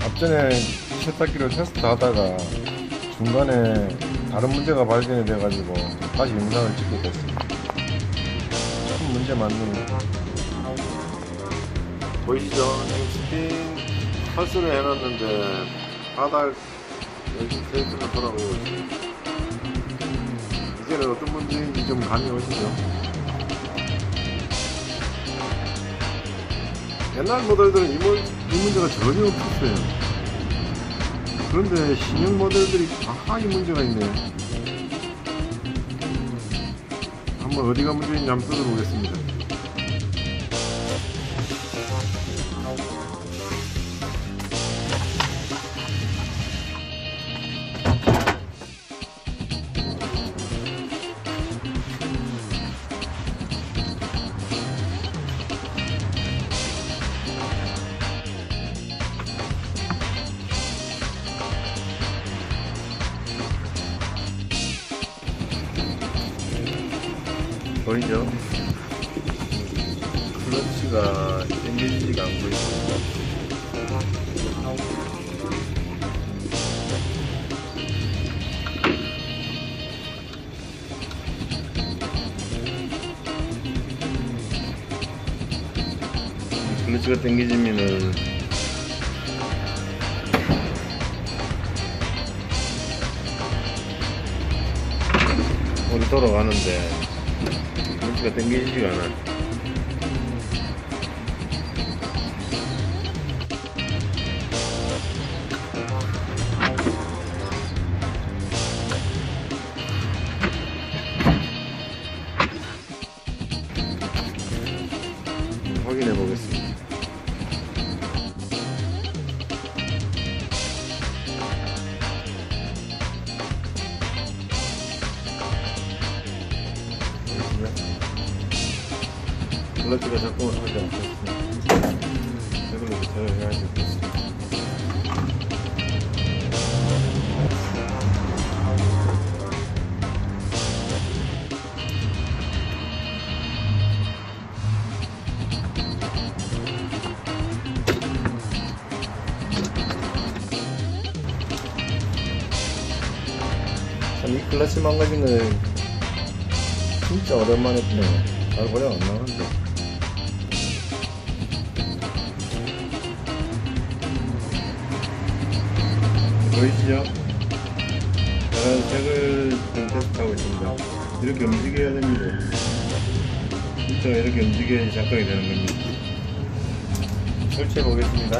앞전에 이 세탁기를 테스트 하다가 중간에 다른 문제가 발견이 돼가지고 다시 영상을 찍게 됐습니다. 큰 문제 맞는 보이시죠? 지금 스핀 탈수를 해놨는데 바닥 여기 테이프가 돌아오고 있습니다. 이제는 어떤 문제인지 좀 감이 오시죠? 옛날 모델들은 이 문제가 전혀 없었어요. 그런데 신형 모델들이 다 이 문제가 있네요. 한번 어디가 문제인지 한번 뜯어보겠습니다. 보이죠? 클러치가 당겨지지가 않고 있습니다. 클러치가 당겨지면은 오래 돌아가는데 클러치가 당겨지지가 않아요. 확인해 보겠습니다. 클러치가 자꾸 하지 않겠습니다. 이걸로 대응해야 되겠습니다. 이 클러치 망가진 걸 진짜 오랜만에 뜨네요. 잘 고려 안 나오는데. 보이시죠? 제가 색을 좀 테스트하고 있습니다. 이렇게 움직여야 됩니다. 진짜 이렇게 움직여야 작동이 되는 겁니다. 설치해 보겠습니다.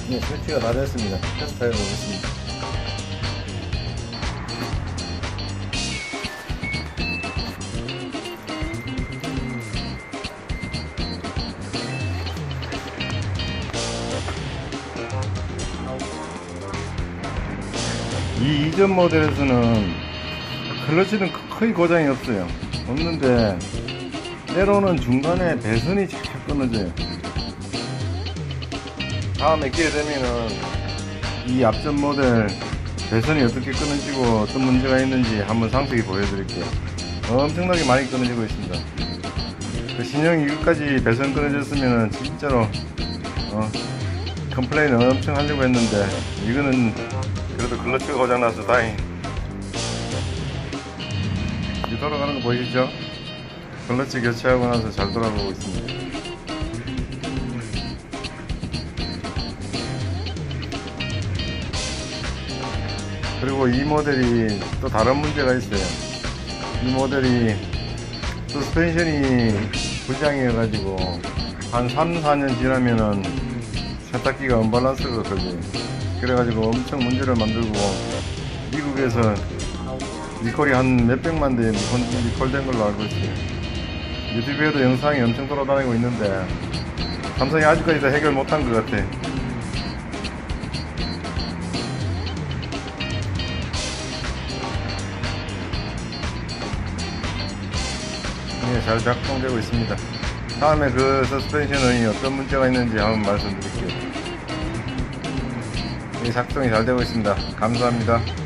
네, 설치가 다 됐습니다. 테스트 해보겠습니다. 이 이전 모델에서는 클러치는 거의 고장이 없는데 때로는 중간에 배선이 잘 끊어져요. 다음에 기회 되면은 이 앞전 모델 배선이 어떻게 끊어지고 어떤 문제가 있는지 한번 상세히 보여드릴게요. 엄청나게 많이 끊어지고 있습니다. 신형 이것까지 배선 끊어졌으면은 진짜로 컴플레인 엄청 하려고 했는데 이거는 그래도 클러치가 고장나서 다행. 이 돌아가는 거 보이시죠? 클러치 교체하고 나서 잘 돌아가고 있습니다. 그리고 이 모델이 또 다른 문제가 있어요. 이 모델이 서스펜션이 불량이어가지고 한 3-4년 지나면은 세탁기가 언밸런스가 걸려요. 그래가지고 엄청 문제를 만들고 미국에서 리콜이 한 몇백만 대 리콜된 걸로 알고 있어요. 유튜브에도 영상이 엄청 돌아다니고 있는데 삼성이 아직까지도 해결 못한 것 같아. 네, 잘 작동되고 있습니다. 다음에 그 서스펜션이 어떤 문제가 있는지 한번 말씀드릴게요. 네, 작동이 잘 되고 있습니다. 감사합니다.